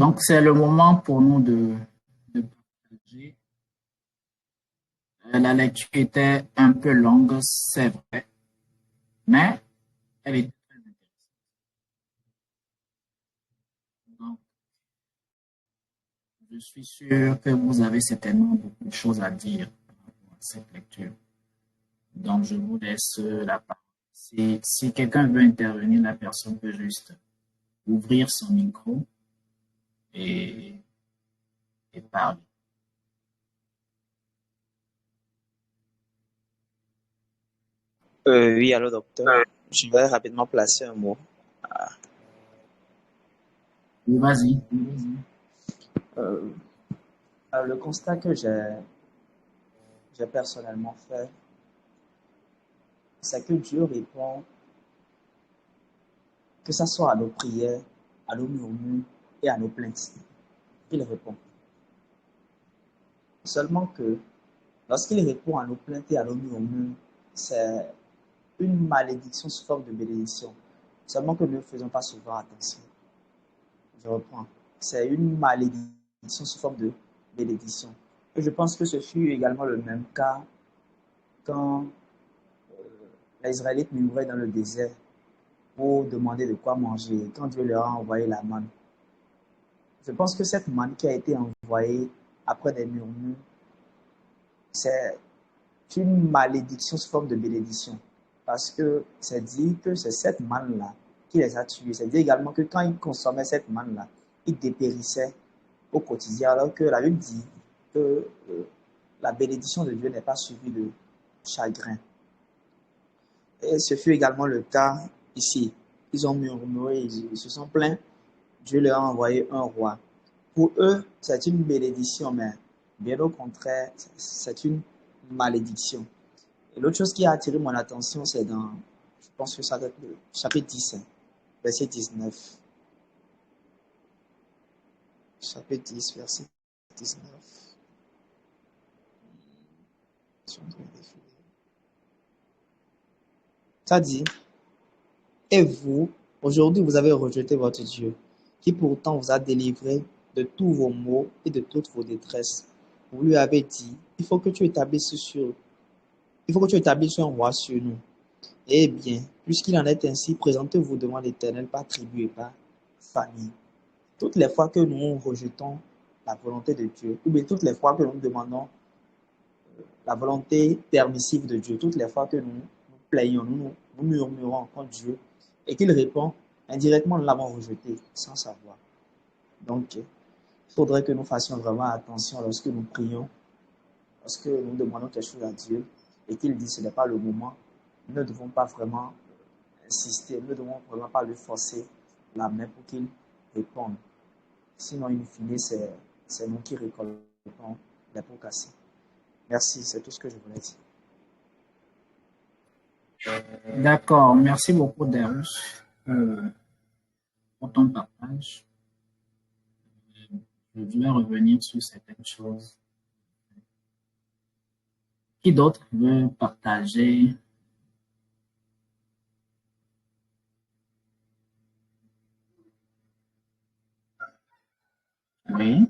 Donc, c'est le moment pour nous de partager. La lecture était un peu longue, c'est vrai, mais elle était très intéressante. Donc, je suis sûr que vous avez certainement beaucoup de choses à dire par rapport à cette lecture. Donc, je vous laisse la parole. Si quelqu'un veut intervenir, la personne peut juste ouvrir son micro et, et parler. Oui, allô, docteur. Je vais rapidement placer un mot. Oui, vas-y. Euh, le constat que j'ai personnellement fait, c'est que Dieu répond, que ce soit à nos prières, à nos murmures et à nos plaintes. Il répond. Seulement que lorsqu'il répond à nos plaintes et à nos murmures, c'est une malédiction sous forme de bénédiction. Seulement que nous ne faisons pas souvent attention. Je reprends. C'est une malédiction sous forme de bénédiction. Et je pense que ce fut également le même cas quand les Israélites murmuraient dans le désert pour demander de quoi manger, quand Dieu leur a envoyé la manne. Je pense que cette manne qui a été envoyée après des murmures, c'est une malédiction sous forme de bénédiction. Parce que c'est dit que c'est cette manne-là qui les a tués. C'est dit également que quand ils consommaient cette manne-là, ils dépérissaient au quotidien, alors que la Bible dit que la bénédiction de Dieu n'est pas suivie de chagrin. Et ce fut également le cas ici. Ils ont murmuré, ils se sont plaints. Dieu leur a envoyé un roi. Pour eux, c'est une bénédiction, mais bien au contraire, c'est une malédiction. Et l'autre chose qui a attiré mon attention, c'est dans, je pense que ça doit être le chapitre 10, verset 19. Chapitre 10, verset 19. Ça dit, et vous, aujourd'hui, vous avez rejeté votre Dieu, qui pourtant vous a délivré de tous vos maux et de toutes vos détresses. Vous lui avez dit, il faut que tu établisses un roi sur nous. Eh bien, puisqu'il en est ainsi, présentez-vous devant l'Éternel par tribu et par famille. Toutes les fois que nous rejetons la volonté de Dieu, ou bien toutes les fois que nous demandons la volonté permissive de Dieu, toutes les fois que nous plaignons, nous murmurons contre Dieu, et qu'il répond, indirectement, nous l'avons rejeté sans savoir. Donc, il faudrait que nous fassions vraiment attention lorsque nous prions, lorsque nous demandons quelque chose à Dieu, et qu'il dit ce n'est pas le moment. Nous ne devons pas vraiment insister, nous ne devons vraiment pas lui forcer la main pour qu'il réponde. Sinon, in fine, c'est nous qui récoltons les pots cassés. Merci, c'est tout ce que je voulais dire. D'accord. Merci beaucoup, Darius, pour ton partage. Je vais revenir sur certaines choses. Qui d'autre veut partager? Oui.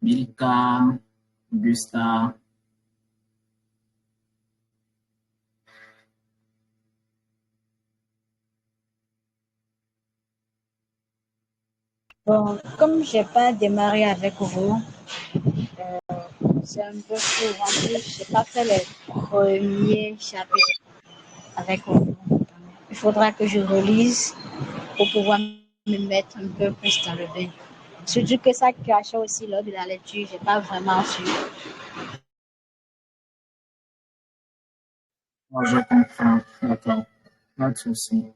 Milka, Gusta. Bon, comme j'ai pas démarré avec vous, c'est un peu fou. En plus, j'ai pas fait les premiers chapitres avec vous. Il faudra que je relise pour pouvoir me mettre un peu plus dans le bain. Surtout que ça cachait aussi lors de la lecture, j'ai pas vraiment su. Moi, je comprends. D'accord. Pas de souci.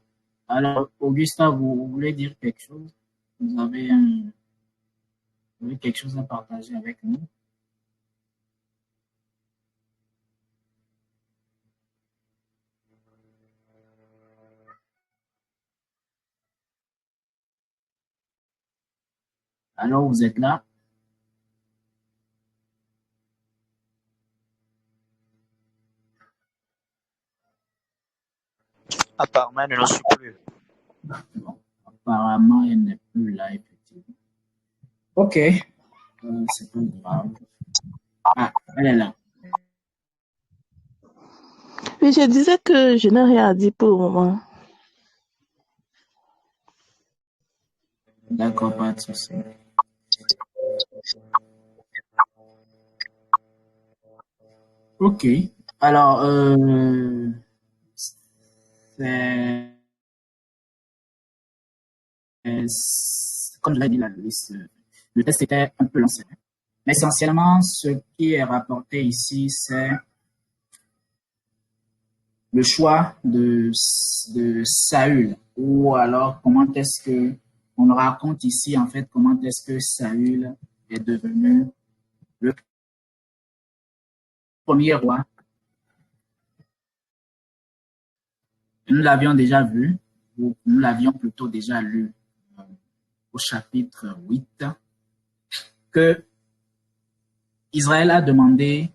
Alors, Augusta, vous voulez dire quelque chose? Vous avez quelque chose à partager avec nous? Alors, vous êtes là? Apparemment, elle ne le suit plus. Bon, apparemment, elle n'est plus là, effectivement. Ok, c'est pas grave. Ah, elle est là. Oui, je disais que je n'ai rien à dire pour le moment. D'accord, pas de souci. Ok, alors, c'est, comme je l'ai dit, le test était un peu long. Mais essentiellement, ce qui est rapporté ici, c'est le choix de Saül, ou alors comment est-ce que on nous raconte ici en fait comment est-ce que Saül est devenu le premier roi. Nous l'avions déjà vu, ou nous l'avions plutôt déjà lu au chapitre 8, que Israël a demandé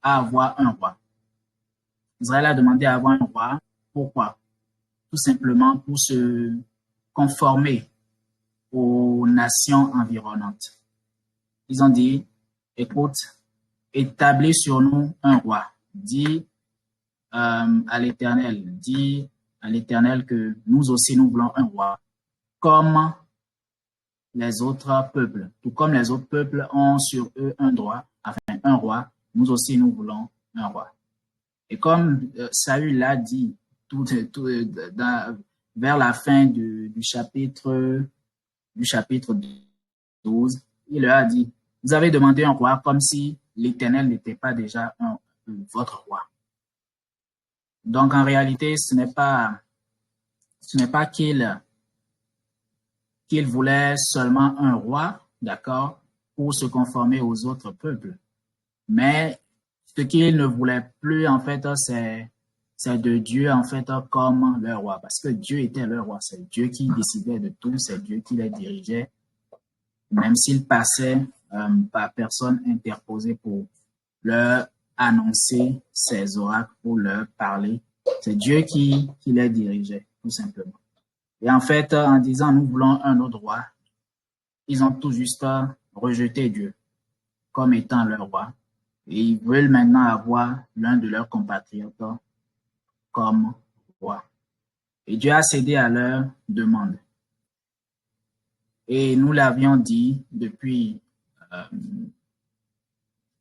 à avoir un roi. Israël a demandé à avoir un roi. Pourquoi? Tout simplement pour se conformer aux nations environnantes. Ils ont dit, écoute, établis sur nous un roi. Dis à l'Éternel que nous aussi nous voulons un roi, comme les autres peuples. Tout comme les autres peuples ont sur eux un droit, enfin un roi, nous aussi nous voulons un roi. Et comme Saül l'a dit vers la fin du chapitre 12, il leur a dit, vous avez demandé un roi comme si l'Éternel n'était pas déjà votre roi. Donc en réalité, ce n'est pas qu'il voulait seulement un roi, d'accord, pour se conformer aux autres peuples. Mais ce qu'il ne voulait plus, en fait, c'est de Dieu, en fait, comme leur roi. Parce que Dieu était leur roi. C'est Dieu qui décidait de tout. C'est Dieu qui les dirigeait. Même s'il passait par personne interposée pour leur annoncer ses oracles, pour leur parler. C'est Dieu qui les dirigeait, tout simplement. Et en fait, en disant nous voulons un autre roi, ils ont tout juste rejeté Dieu comme étant leur roi. Et ils veulent maintenant avoir l'un de leurs compatriotes comme roi. Et Dieu a cédé à leur demande. Et nous l'avions dit depuis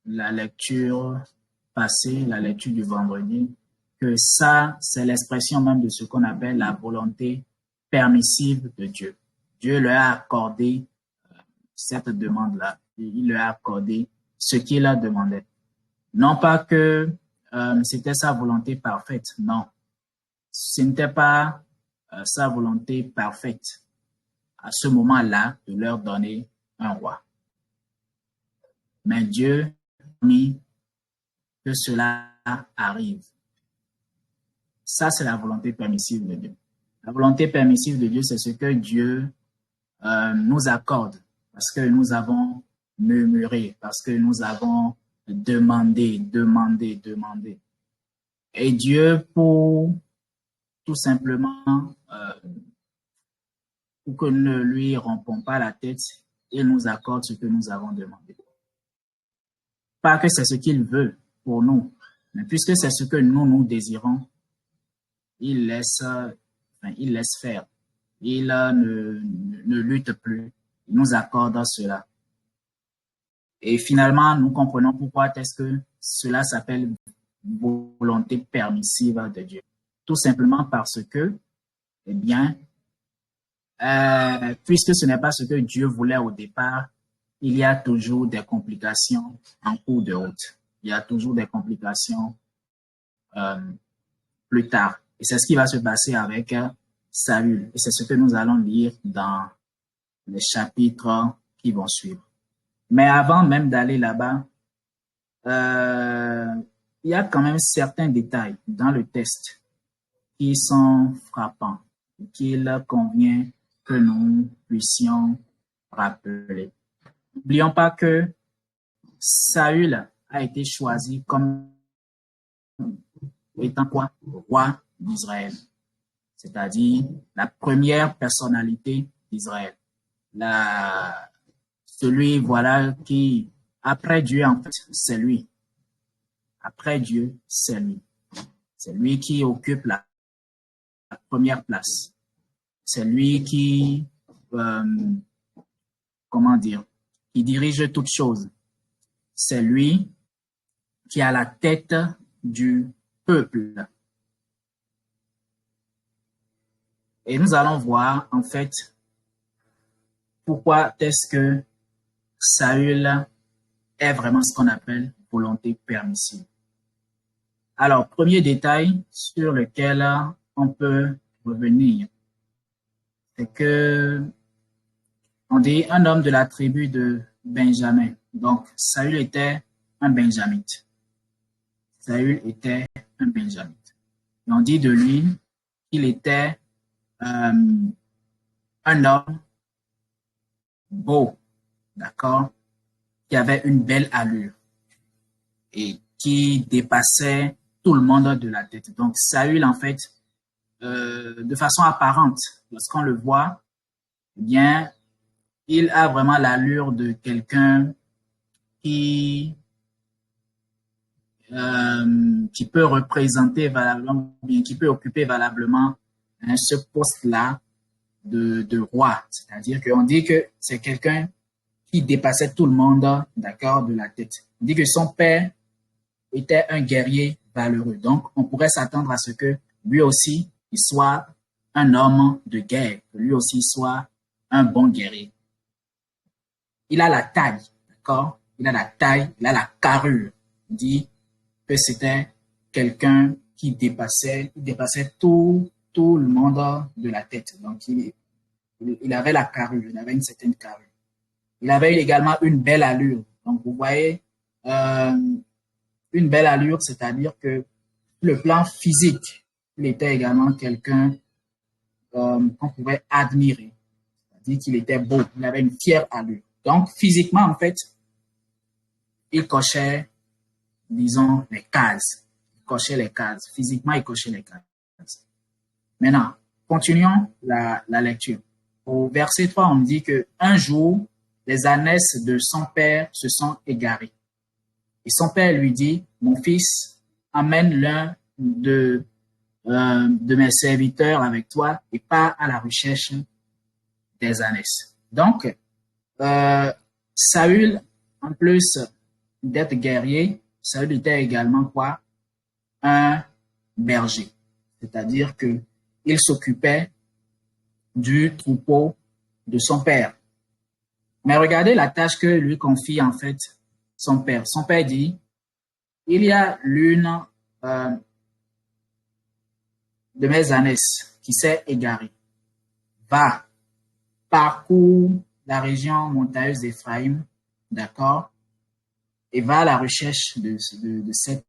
la lecture passée, la lecture du vendredi, que ça, c'est l'expression même de ce qu'on appelle la volonté permissive de Dieu. Dieu leur a accordé cette demande-là. Il leur a accordé ce qu'il leur demandait. Non pas que c'était sa volonté parfaite, non. Ce n'était pas sa volonté parfaite à ce moment-là de leur donner un roi. Mais Dieu a mis que cela arrive. Ça, c'est la volonté permissive de Dieu. La volonté permissive de Dieu, c'est ce que Dieu nous accorde parce que nous avons murmuré, parce que nous avons demandé. Et Dieu, pour tout simplement, pour que nous ne lui rompons pas la tête, il nous accorde ce que nous avons demandé. Pas que c'est ce qu'il veut pour nous, mais puisque c'est ce que nous désirons, il laisse faire. Il ne lutte plus. Il nous accorde cela. Et finalement, nous comprenons pourquoi est-ce que cela s'appelle volonté permissive de Dieu. Tout simplement parce que, eh bien, puisque ce n'est pas ce que Dieu voulait au départ, il y a toujours des complications en cours de route. Il y a toujours des complications plus tard. Et c'est ce qui va se passer avec Saül. Et c'est ce que nous allons lire dans les chapitres qui vont suivre. Mais avant même d'aller là-bas, il y a quand même certains détails dans le texte qui sont frappants, qu'il convient que nous puissions rappeler. N'oublions pas que Saül a été choisi comme étant quoi? Roi d'Israël. c'est-à-dire la première personnalité d'Israël. Celui, voilà, qui, après Dieu, en fait, c'est lui. Après Dieu, c'est lui. C'est lui qui occupe la première place. C'est lui qui, comment dire, qui dirige toutes choses. C'est lui qui a la tête du peuple. Et nous allons voir, en fait, pourquoi est-ce que Saül est vraiment ce qu'on appelle volonté permissive. Alors, premier détail sur lequel on peut revenir, c'est que on dit un homme de la tribu de Benjamin. Donc, Saül était un Benjamite. Saül était un Benjamite. Et on dit de lui qu'il était un homme beau, d'accord, qui avait une belle allure et qui dépassait tout le monde de la tête. Donc, Saül, en fait, de façon apparente, lorsqu'on le voit, eh bien, il a vraiment l'allure de quelqu'un qui peut représenter valablement, bien, qui peut occuper valablement ce poste-là de roi. C'est-à-dire qu'on dit que c'est quelqu'un qui dépassait tout le monde, d'accord, de la tête. On dit que son père était un guerrier valeureux. Donc, on pourrait s'attendre à ce que lui aussi, il soit un homme de guerre, que lui aussi soit un bon guerrier. Il a la taille, d'accord? Il a la taille, il a la carrure. On dit que c'était quelqu'un qui dépassait tout le monde de la tête. Donc, il avait la carrure, il avait une certaine carrure. Il avait également une belle allure. Donc, vous voyez, une belle allure, c'est-à-dire que le plan physique, il était également quelqu'un qu'on pouvait admirer. C'est-à-dire qu'il était beau, il avait une fière allure. Donc, physiquement, en fait, il cochait, disons, les cases. Il cochait les cases. Physiquement, il cochait les cases. Maintenant, continuons la lecture. Au verset 3, on dit que un jour, les ânesses de son père se sont égarées. Et son père lui dit, mon fils, amène l'un de mes serviteurs avec toi et pars à la recherche des ânesses. Donc, Saül, en plus d'être guerrier, Saül était également quoi? Un berger. C'est-à-dire que il s'occupait du troupeau de son père. Mais regardez la tâche que lui confie en fait son père. Son père dit, il y a l'une de mes ânesses qui s'est égarée. Va, parcours la région montagneuse d'Éphraïm, d'accord, et va à la recherche de cette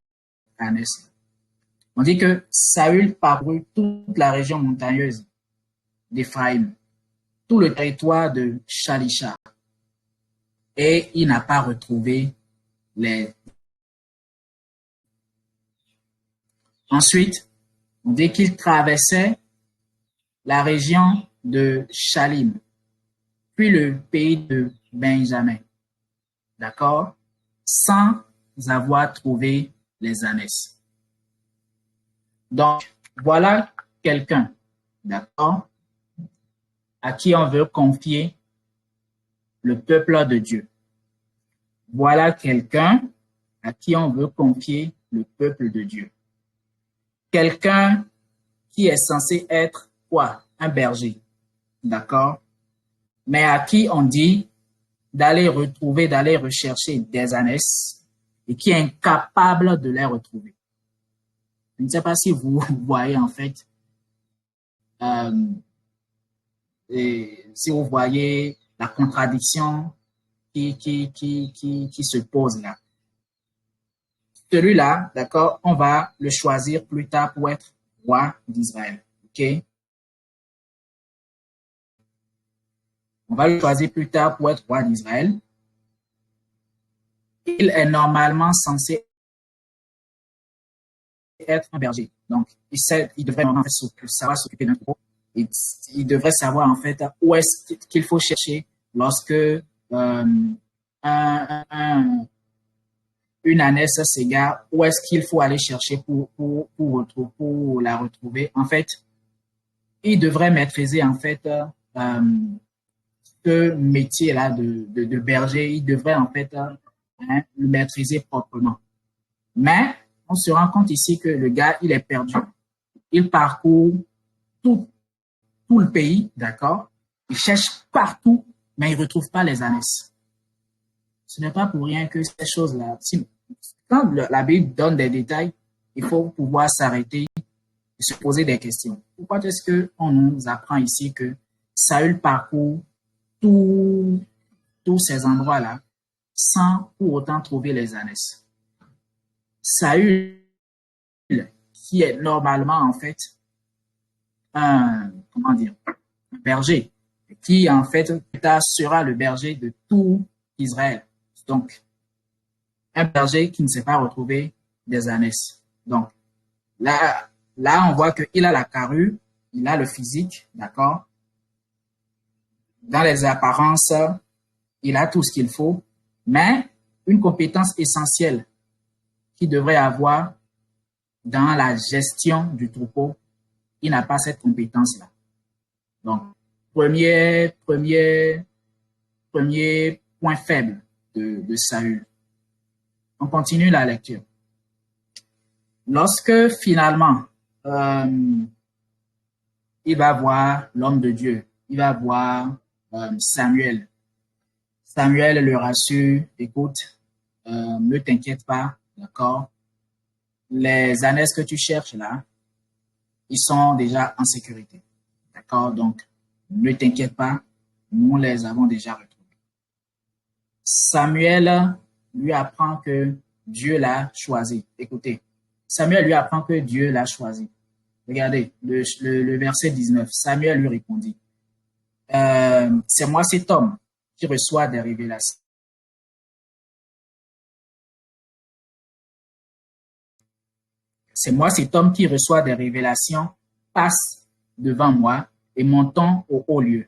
ânesse. On dit que Saül parcourut toute la région montagneuse d'Éphraïm, tout le territoire de Shalisha, et il n'a pas retrouvé les. Ensuite, on dit qu'il traversait la région de Shalim, puis le pays de Benjamin, d'accord, sans avoir trouvé les ânesses. Donc, voilà quelqu'un, d'accord, à qui on veut confier le peuple de Dieu. Voilà quelqu'un à qui on veut confier le peuple de Dieu. Quelqu'un qui est censé être quoi? Un berger, d'accord? Mais à qui on dit d'aller retrouver, d'aller rechercher des ânesses et qui est incapable de les retrouver. Je ne sais pas si vous voyez en fait, si vous voyez la contradiction qui se pose là. Celui-là, d'accord, on va le choisir plus tard pour être roi d'Israël. OK? On va le choisir plus tard pour être roi d'Israël. Il est normalement censé être un berger. Donc, il devrait en fait savoir s'occuper d'un troupeau. Il devrait savoir en fait où est-ce qu'il faut chercher lorsque une ânesse s'égare, où est-ce qu'il faut aller chercher pour la retrouver. En fait, il devrait maîtriser en fait ce métier-là de berger. Il devrait en fait le maîtriser proprement. Mais on se rend compte ici que le gars, il est perdu. Il parcourt tout le pays, d'accord? Il cherche partout, mais il ne retrouve pas les ânesses. Ce n'est pas pour rien que ces choses-là, quand la Bible donne des détails, il faut pouvoir s'arrêter et se poser des questions. Pourquoi est-ce qu'on nous apprend ici que Saül parcourt tous ces endroits-là sans pour autant trouver les ânesses? Saül, qui est normalement en fait un berger, qui en fait sera le berger de tout Israël. Donc, un berger qui ne s'est pas retrouvé des ânesses. Donc, là, on voit qu'il a la carrure, il a le physique, d'accord? Dans les apparences, il a tout ce qu'il faut, mais une compétence essentielle qu'il devrait avoir dans la gestion du troupeau, il n'a pas cette compétence-là. Donc, premier point faible de Saül. On continue la lecture. Lorsque finalement, il va voir l'homme de Dieu, il va voir Samuel. Samuel le rassure, écoute, ne t'inquiète pas, d'accord? Les ânesses que tu cherches là, ils sont déjà en sécurité, d'accord? Donc, ne t'inquiète pas, nous les avons déjà retrouvés. Samuel lui apprend que Dieu l'a choisi. Écoutez, Samuel lui apprend que Dieu l'a choisi. Regardez, le verset 19. Samuel lui répondit, c'est moi cet homme qui reçoit des révélations. C'est moi cet homme qui reçoit des révélations, passe devant moi et montons au haut lieu.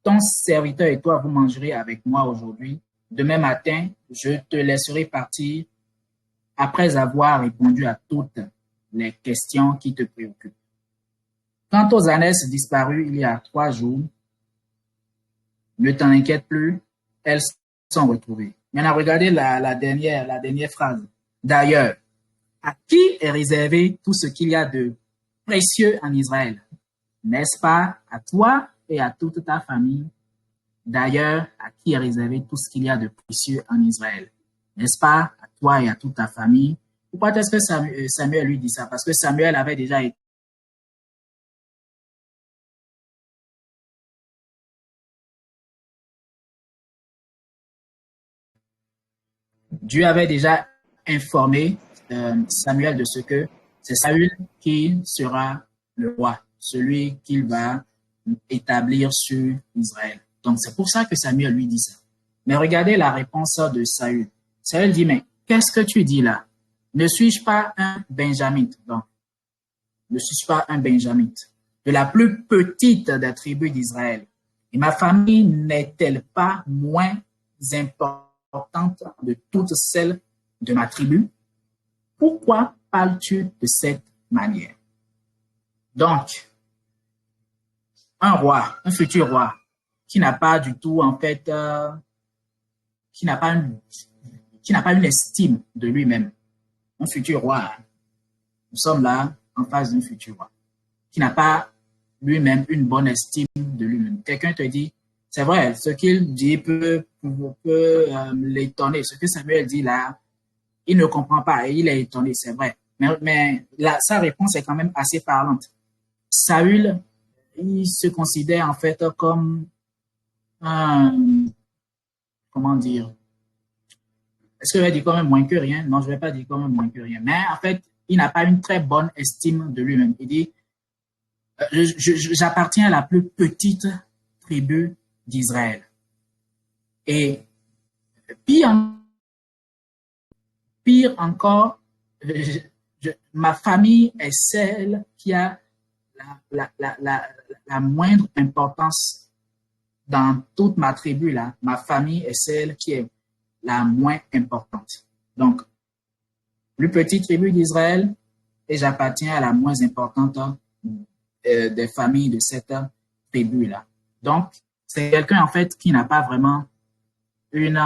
Ton serviteur et toi, vous mangerez avec moi aujourd'hui. Demain matin, je te laisserai partir après avoir répondu à toutes les questions qui te préoccupent. Quant aux ânesses disparues il y a 3 jours, ne t'en inquiète plus, elles sont retrouvées. Maintenant, regardez la dernière phrase. D'ailleurs, à qui est réservé tout ce qu'il y a de précieux en Israël? N'est-ce pas à toi et à toute ta famille? D'ailleurs, à qui est réservé tout ce qu'il y a de précieux en Israël? N'est-ce pas à toi et à toute ta famille? Pourquoi est-ce que Samuel lui dit ça? Parce que Samuel avait déjà été Dieu avait déjà informé Samuel de ce que c'est Saül qui sera le roi, celui qu'il va établir sur Israël. Donc, c'est pour ça que Samuel lui dit ça. Mais regardez la réponse de Saül. Saül dit, mais qu'est-ce que tu dis là? Ne suis-je pas un benjamite? Donc, ne suis-je pas un benjamite? De la plus petite des tribus d'Israël. Et ma famille n'est-elle pas moins importante de toutes celles de ma tribu? Pourquoi parles-tu de cette manière? Donc, un roi, un futur roi, qui n'a pas du tout, en fait, qui n'a pas une estime de lui-même. Un futur roi, nous sommes là en face d'un futur roi, qui n'a pas lui-même une bonne estime de lui-même. Quelqu'un te dit, c'est vrai, ce qu'il dit peut l'étonner. Ce que Samuel dit là, il ne comprend pas et il est étonné, c'est vrai. Mais là, sa réponse est quand même assez parlante. Saül, il se considère en fait comme un, comment dire, est-ce que je vais dire quand même moins que rien? Non, je ne vais pas dire quand même moins que rien. Mais en fait, il n'a pas une très bonne estime de lui-même. Il dit, j'appartiens à la plus petite tribu d'Israël. Et pire encore, ma famille est celle qui a la moindre importance dans toute ma tribu là. Ma famille est celle qui est la moins importante. Donc, plus petite tribu d'Israël, et j'appartiens à la moins importante des familles de cette tribu-là. Donc, c'est quelqu'un, en fait, qui n'a pas vraiment une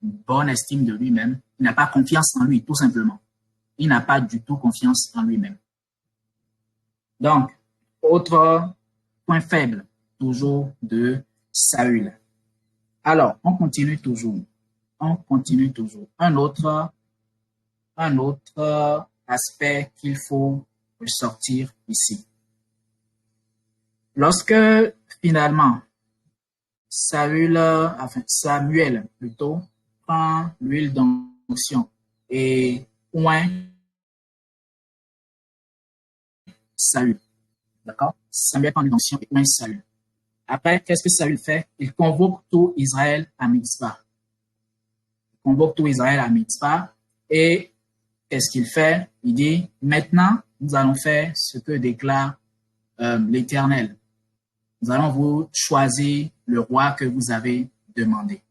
bonne estime de lui-même. Il n'a pas confiance en lui, tout simplement. Il n'a pas du tout confiance en lui-même. Donc, autre point faible, toujours de Saül. Alors, on continue toujours. On continue toujours. Un autre aspect qu'il faut ressortir ici. Lorsque finalement Samuel plutôt prend l'huile d'onction et oint Saül, d'accord? Samuel prend l'huile d'onction et oint Saül. Après, qu'est-ce que Saül fait? Il convoque tout Israël à Mitzpah. Il convoque tout Israël à Mitzpah et qu'est-ce qu'il fait? Il dit, maintenant, nous allons faire ce que déclare l'Éternel. Nous allons vous choisir le roi que vous avez demandé.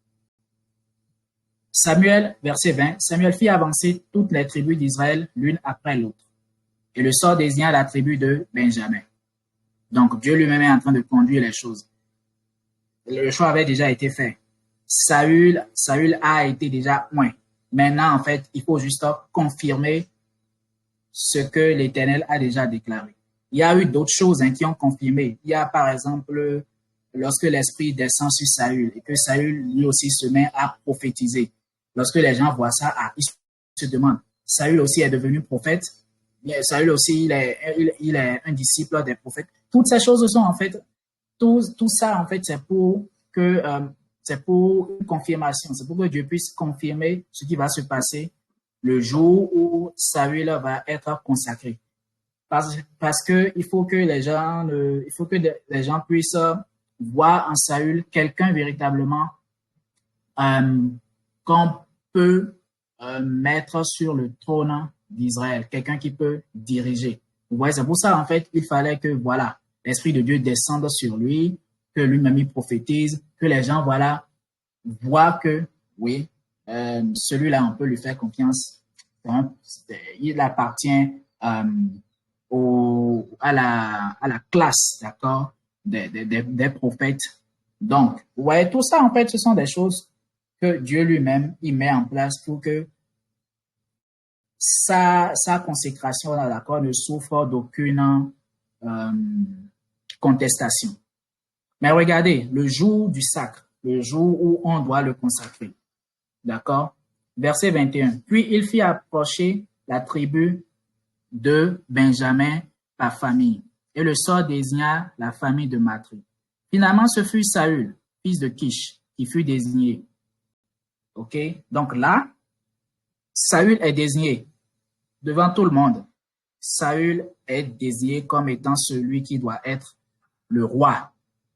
Samuel, verset 20, Samuel fit avancer toutes les tribus d'Israël l'une après l'autre. Et le sort désigna la tribu de Benjamin. Donc, Dieu lui-même est en train de conduire les choses. Le choix avait déjà été fait. Saül a été déjà oint. Maintenant, en fait, il faut juste confirmer ce que l'Éternel a déjà déclaré. Il y a eu d'autres choses qui ont confirmé. Il y a, par exemple, lorsque l'Esprit descend sur Saül et que Saül, lui aussi, se met à prophétiser. Lorsque les gens voient ça, ils se demandent, Saül aussi est devenu prophète. Saül aussi, il est un disciple des prophètes. Toutes ces choses sont, en fait, tout ça, en fait, c'est pour une confirmation. C'est pour que Dieu puisse confirmer ce qui va se passer le jour où Saül va être consacré. Parce que il faut que les gens puissent voir en Saül quelqu'un véritablement qu'on peut mettre sur le trône d'Israël, quelqu'un qui peut diriger. Vous voyez, c'est pour ça, en fait, il fallait que, voilà, l'Esprit de Dieu descende sur lui, que lui-même il prophétise, que les gens, voilà, voient que, oui, celui-là, on peut lui faire confiance. Il appartient à la classe, d'accord, des prophètes. Donc, vous voyez, tout ça, en fait, ce sont des choses que Dieu lui-même, il met en place pour que sa consécration, d'accord, ne souffre d'aucune contestation. Mais regardez, le jour du sacre, le jour où on doit le consacrer, d'accord, verset 21. Puis il fit approcher la tribu de Benjamin par famille, et le sort désigna la famille de Matri. Finalement, ce fut Saül, fils de Kish, qui fut désigné. OK? Donc là, Saül est désigné devant tout le monde. Saül est désigné comme étant celui qui doit être le roi.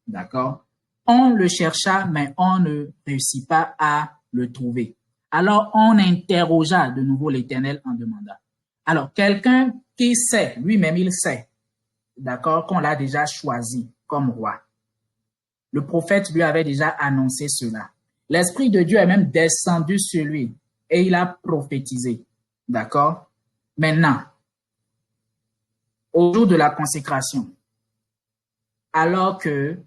D'accord? On le chercha, mais on ne réussit pas à le trouver. Alors, on interrogea de nouveau l'Éternel en demandant. Alors, quelqu'un qui sait, lui-même il sait, d'accord, qu'on l'a déjà choisi comme roi. Le prophète lui avait déjà annoncé cela. L'Esprit de Dieu est même descendu sur lui et il a prophétisé. D'accord? Maintenant, au jour de la consécration, alors que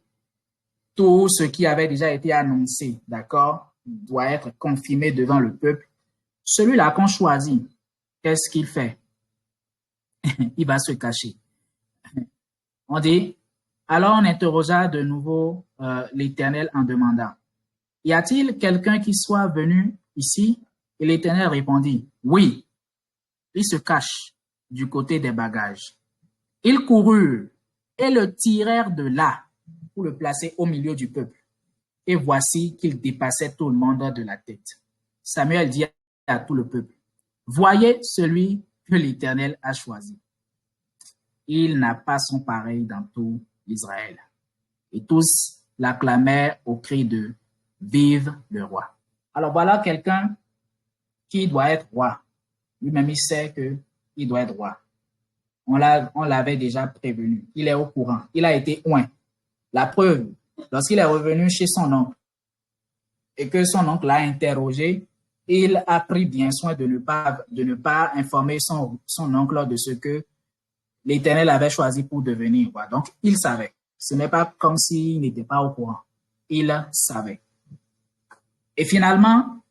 tout ce qui avait déjà été annoncé, d'accord, doit être confirmé devant le peuple, celui-là qu'on choisit, qu'est-ce qu'il fait? Il va se cacher. On dit, alors on interrogea de nouveau l'Éternel en demandant, y a-t-il quelqu'un qui soit venu ici? Et l'Éternel répondit, oui. Il se cache du côté des bagages. Ils coururent et le tirèrent de là pour le placer au milieu du peuple. Et voici qu'il dépassait tout le monde de la tête. Samuel dit à tout le peuple, voyez celui que l'Éternel a choisi. Il n'a pas son pareil dans tout Israël. Et tous l'acclamèrent au cri de « Vive le roi ». Alors voilà quelqu'un qui doit être roi. Lui-même, il sait que il doit être roi. On l'avait déjà prévenu. Il est au courant. Il a été oint. La preuve, lorsqu'il est revenu chez son oncle et que son oncle l'a interrogé, il a pris bien soin de ne pas informer son oncle de ce que l'Éternel avait choisi pour devenir roi. Donc, il savait. Ce n'est pas comme s'il n'était pas au courant. Il savait. Et finalement,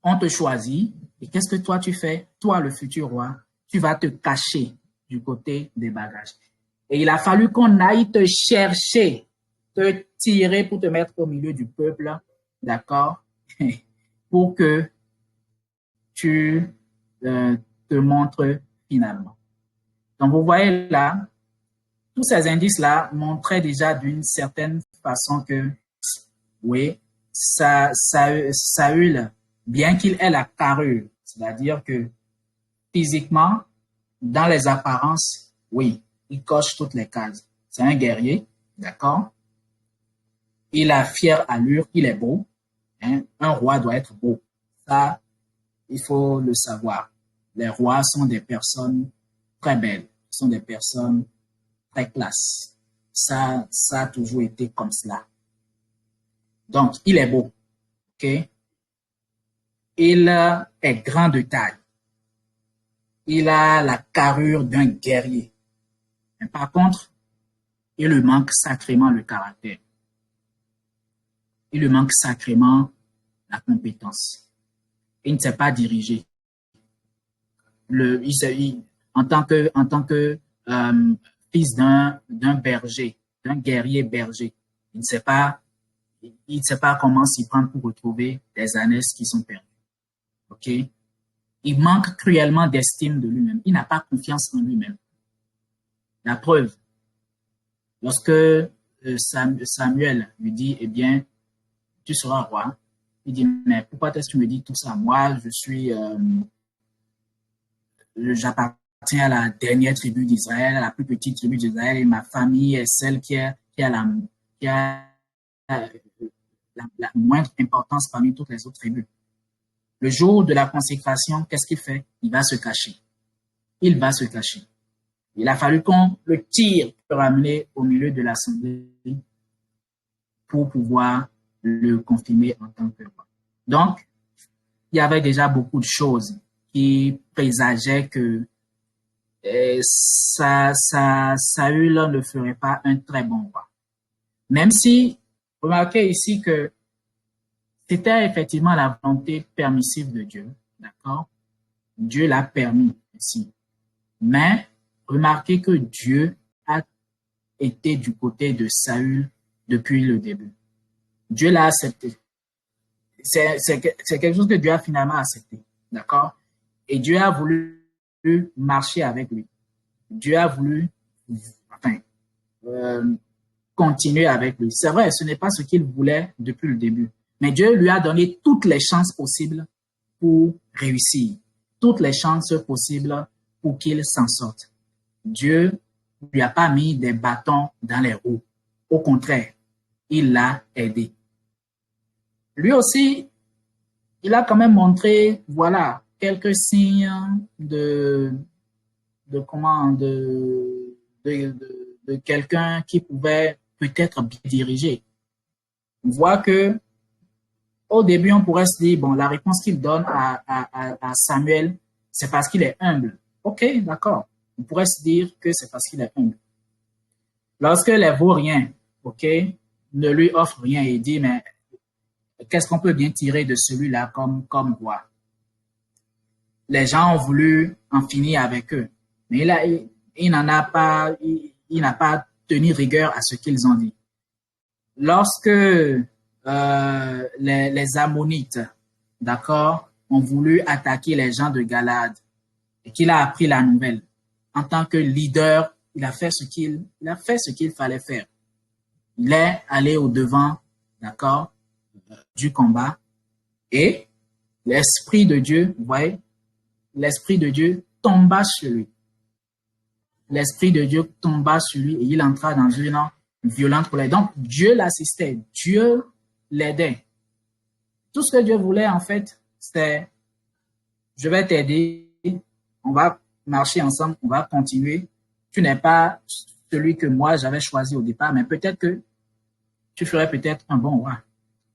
on te choisit. Et qu'est-ce que toi tu fais? Toi, le futur roi, tu vas te cacher du côté des bagages. Et il a fallu qu'on aille te chercher, te tirer pour te mettre au milieu du peuple, d'accord? Pour que tu te montres finalement. Donc, vous voyez là, tous ces indices-là montraient déjà d'une certaine façon que, oui, Saül, bien qu'il ait la carrure, c'est-à-dire que physiquement, dans les apparences, oui, il coche toutes les cases. C'est un guerrier, d'accord? Il a fière allure, il est beau. Hein? Un roi doit être beau. Ça, il faut le savoir. Les rois sont des personnes très belles, sont des personnes très classes. Ça a toujours été comme cela. Donc, il est beau, ok? Il est grand de taille. Il a la carrure d'un guerrier. Mais par contre, il lui manque sacrément le caractère. Il lui manque sacrément la compétence. Il ne sait pas diriger. En tant que fils d'un berger, d'un guerrier berger, il ne sait pas comment s'y prendre pour retrouver des ânesses qui sont perdues. OK? Il manque cruellement d'estime de lui-même. Il n'a pas confiance en lui-même. La preuve, lorsque Samuel lui dit, eh bien, tu seras roi, il dit, mais pourquoi est-ce que tu me dis tout ça? Moi, j'appartiens à la dernière tribu d'Israël, à la plus petite tribu d'Israël, et ma famille est celle qui a la moindre importance parmi toutes les autres tribus. Le jour de la consécration, qu'est-ce qu'il fait? Il va se cacher. Il va se cacher. Il a fallu qu'on le tire pour ramener au milieu de l'assemblée pour pouvoir le confirmer en tant que roi. Donc, il y avait déjà beaucoup de choses qui présageaient que Saül ne ferait pas un très bon roi. Même si, remarquez ici que c'était effectivement la volonté permissive de Dieu, d'accord? Dieu l'a permis ici. Mais remarquez que Dieu a été du côté de Saül depuis le début. Dieu l'a accepté. C'est quelque chose que Dieu a finalement accepté, d'accord? Et Dieu a voulu marcher avec lui. Dieu a voulu continuer avec lui. C'est vrai, ce n'est pas ce qu'il voulait depuis le début. Mais Dieu lui a donné toutes les chances possibles pour réussir. Toutes les chances possibles pour qu'il s'en sorte. Dieu ne lui a pas mis des bâtons dans les roues. Au contraire, il l'a aidé. Lui aussi, il a quand même montré, voilà, quelques signes de quelqu'un qui pouvait peut-être bien diriger. On voit que au début, on pourrait se dire, bon, la réponse qu'il donne à Samuel, c'est parce qu'il est humble. OK, d'accord. On pourrait se dire que c'est parce qu'il est humble. Lorsque les vauriens, OK, ne lui offrent rien et dit, mais qu'est-ce qu'on peut bien tirer de celui-là comme roi? Les gens ont voulu en finir avec eux. Mais il n'a pas tenu rigueur à ce qu'ils ont dit. Lorsque les Ammonites, d'accord, ont voulu attaquer les gens de Galade et qu'il a appris la nouvelle, en tant que leader, il a fait ce qu'il fallait faire. Il est allé au devant, d'accord, du combat et l'Esprit de Dieu, vous voyez, l'Esprit de Dieu tomba sur lui. L'Esprit de Dieu tomba sur lui et il entra dans une violente colère. Donc, Dieu l'assistait, Dieu l'aidait. Tout ce que Dieu voulait, en fait, c'était, je vais t'aider, on va marcher ensemble, on va continuer. Tu n'es pas celui que moi j'avais choisi au départ, mais peut-être que tu ferais peut-être un bon roi.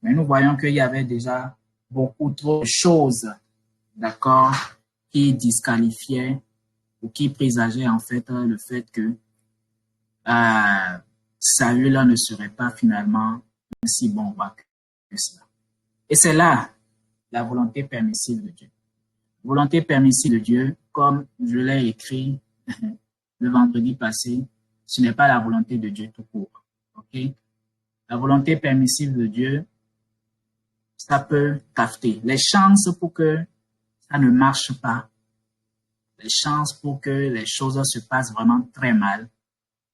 Mais nous voyons qu'il y avait déjà beaucoup trop de choses, d'accord, qui disqualifiaient ou qui présageaient en fait le fait que Saül ne serait pas finalement un si bon roi que cela. Et c'est là la volonté permissive de Dieu. Volonté permissive de Dieu, comme je l'ai écrit le vendredi passé, ce n'est pas la volonté de Dieu tout court. Okay? La volonté permissive de Dieu, ça peut capter. Les chances pour que ça ne marche pas, les chances pour que les choses se passent vraiment très mal,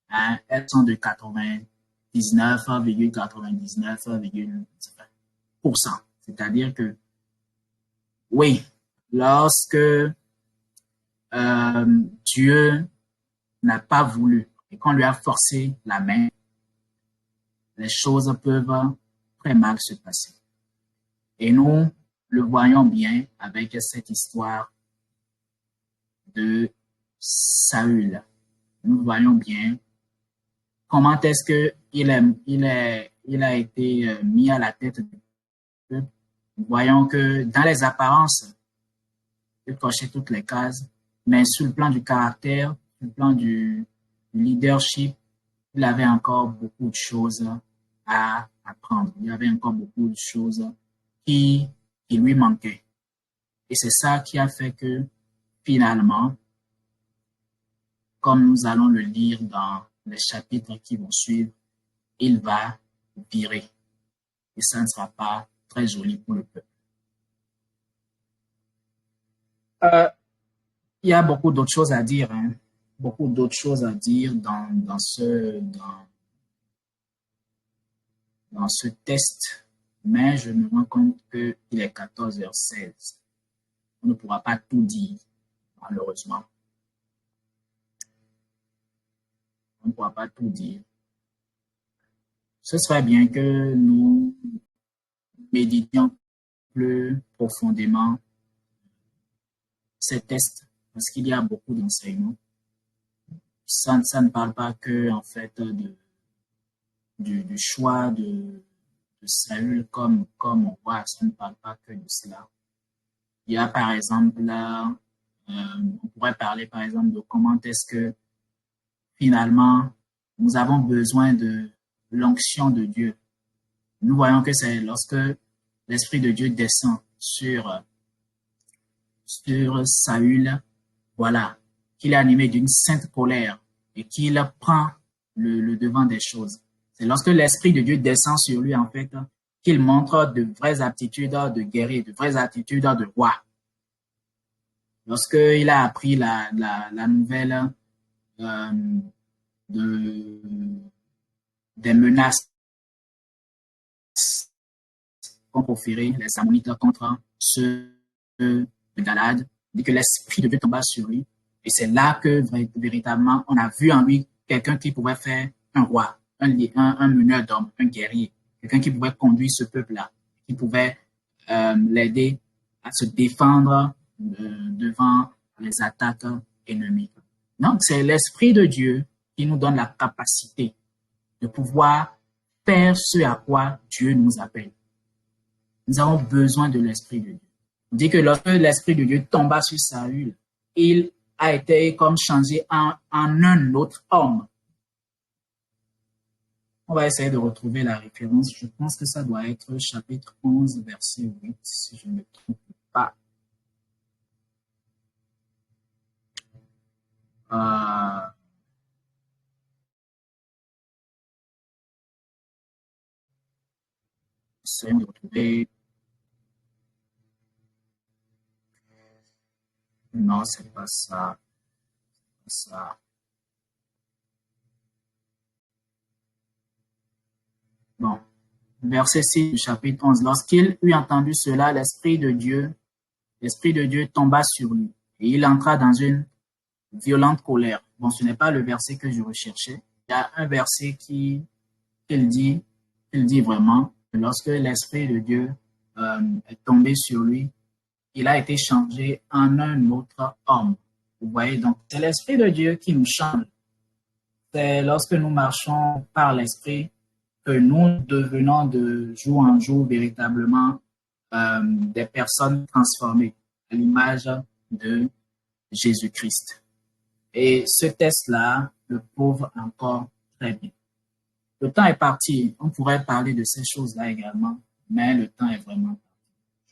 hein, elles sont de 99,99%. C'est-à-dire que, oui, lorsque Dieu n'a pas voulu et qu'on lui a forcé la main, les choses peuvent très mal se passer. Et nous le voyons bien avec cette histoire de Saül. Nous voyons bien comment est-ce qu'il a été mis à la tête du peuple. Nous voyons que dans les apparences, il cochait toutes les cases, mais sur le plan du caractère, sur le plan du leadership, il avait encore beaucoup de choses à apprendre. Il y avait encore beaucoup de choses qui lui manquaient. Et c'est ça qui a fait que finalement, comme nous allons le lire dans les chapitres qui vont suivre, il va virer. Et ça ne sera pas très joli pour le peuple. Il y a beaucoup d'autres choses à dire, hein. Beaucoup d'autres choses à dire dans ce test, mais je me rends compte qu'il est 14h16. On ne pourra pas tout dire, malheureusement. On ne pourra pas tout dire. Ce serait bien que nous méditions plus profondément ces tests, parce qu'il y a beaucoup d'enseignements. Ça ne parle pas que, en fait, du choix de Saül comme roi, ça ne parle pas que de cela. Il y a, par exemple, là, on pourrait parler, par exemple, de comment est-ce que, finalement, nous avons besoin de l'onction de Dieu. Nous voyons que c'est lorsque l'Esprit de Dieu descend sur Saül, voilà, qu'il est animé d'une sainte colère et qu'il prend le devant des choses. C'est lorsque l'Esprit de Dieu descend sur lui, en fait, qu'il montre de vraies aptitudes de guerrier, de vraies aptitudes de roi. Lorsqu'il a appris la nouvelle des menaces qu'ont proférées les Ammonites contre ceux de Galade, dit que l'Esprit de Dieu tomba sur lui. Et c'est là que véritablement on a vu en lui quelqu'un qui pouvait faire un roi, un meneur d'hommes, un guerrier, quelqu'un qui pouvait conduire ce peuple-là, qui pouvait l'aider à se défendre devant les attaques ennemies. Donc, c'est l'Esprit de Dieu qui nous donne la capacité de pouvoir faire ce à quoi Dieu nous appelle. Nous avons besoin de l'Esprit de Dieu. On dit que lorsque l'Esprit de Dieu tomba sur Saül, il a été comme changé en un autre homme. On va essayer de retrouver la référence. Je pense que ça doit être chapitre 11, verset 8, si je ne me trompe pas. Essayons de retrouver. Non, c'est pas ça. C'est pas ça. Bon. Verset 6 du chapitre 11. Lorsqu'il eut entendu cela, l'Esprit de Dieu tomba sur lui et il entra dans une violente colère. Bon, ce n'est pas le verset que je recherchais. Il y a un verset qu'il dit vraiment que lorsque l'Esprit de Dieu est tombé sur lui, il a été changé en un autre homme. Vous voyez, donc c'est l'Esprit de Dieu qui nous change. C'est lorsque nous marchons par l'Esprit que nous devenons de jour en jour véritablement des personnes transformées à l'image de Jésus-Christ. Et ce test-là le prouve encore très bien. Le temps est parti. On pourrait parler de ces choses-là également, mais le temps est vraiment parti.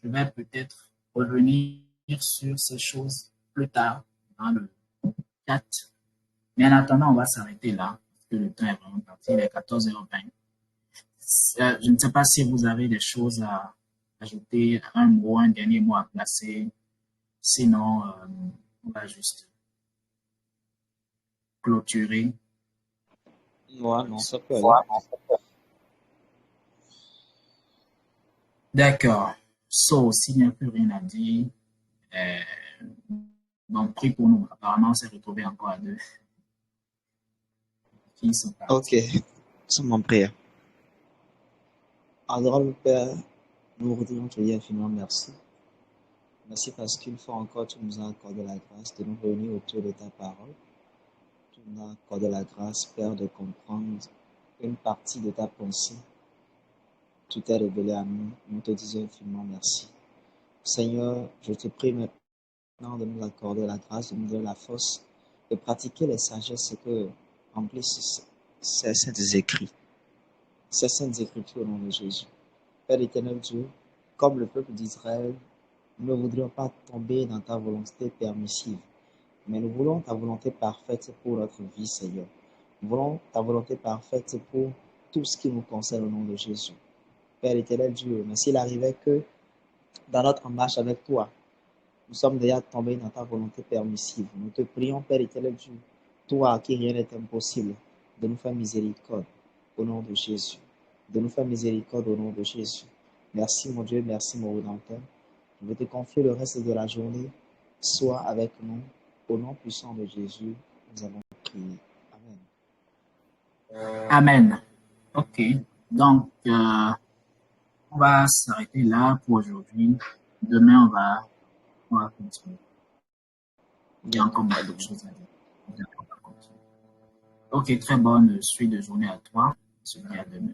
Je vais peut-être revenir sur ces choses plus tard dans le chat. Mais en attendant, on va s'arrêter là, parce que le temps est vraiment parti. Il est 14h20. Je ne sais pas si vous avez des choses à ajouter, un mot, un dernier mot à placer. Sinon, on va juste clôturer. Ouais, non, ça peut aller. D'accord. So, s'il n'y a plus rien à dire, donc prie pour nous. Apparemment, on s'est retrouvés encore à deux. Qui sont partis. Ok, c'est mon prière. Adorable Père, nous vous disons infiniment merci. Merci parce qu'une fois encore, tu nous as accordé la grâce de nous réunir autour de ta parole. Tu nous as accordé la grâce, Père, de comprendre une partie de ta pensée. Tu t'es révélé à nous. Nous te disons infiniment merci. Seigneur, je te prie maintenant de nous accorder la grâce, de nous donner la force de pratiquer les sagesses que remplissent ces saints écrits. Ces saintes écritures au nom de Jésus. Père éternel Dieu, comme le peuple d'Israël, nous ne voudrions pas tomber dans ta volonté permissive, mais nous voulons ta volonté parfaite pour notre vie, Seigneur. Nous voulons ta volonté parfaite pour tout ce qui nous concerne au nom de Jésus. Père éternel Dieu, mais s'il arrivait que dans notre marche avec toi, nous sommes déjà tombés dans ta volonté permissive, nous te prions, Père éternel Dieu, toi à qui rien n'est impossible, de nous faire miséricorde au nom de Jésus. De nous faire miséricorde au nom de Jésus. Merci mon Dieu, merci mon Rédempteur. Je vais te confier le reste de la journée. Sois avec nous. Au nom puissant de Jésus, nous avons prié. Amen. Amen. OK. Donc, on va s'arrêter là pour aujourd'hui. Demain, on va continuer. Il y a encore beaucoup de choses à dire. OK, très bonne suite de journée à toi. On se dit à demain.